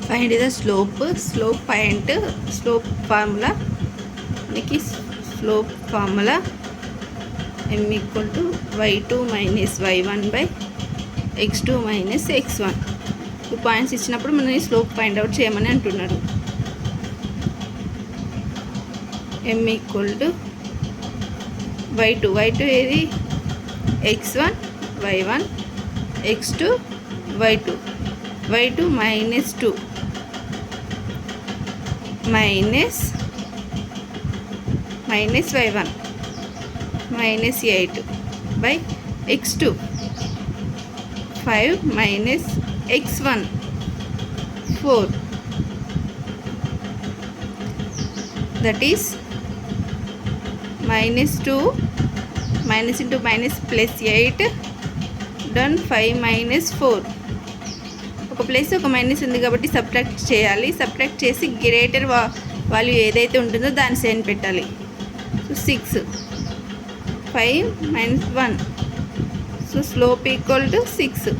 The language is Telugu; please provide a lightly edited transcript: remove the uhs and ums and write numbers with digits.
Find the slope point. Slope formula మనకి slope formula m equal to y2 minus y1 by x2 minus x1. 2 points ఇచ్చినప్పుడు మనని స్లోప్ ఫైండ్ అవుట్ చేయమని అంటున్నారు. m ఈక్వల్ టు y2 ఏది x1 y1 x2 y2 minus 2 minus y1 minus 8 by x2 5 minus x1 4. That is -2 minus into minus plus 8 done 5 minus 4. ఒక ప్లస్ ఒక మైనస్ ఉంది కాబట్టి సబ్ట్రాక్ట్ చేయాలి. సబ్ట్రాక్ట్ చేసి గ్రేటర్ వాల్యూ ఏదైతే ఉంటుందో దాన్ని సైన్ పెట్టాలి. So 6 5 minus 1. So slope equal to 6.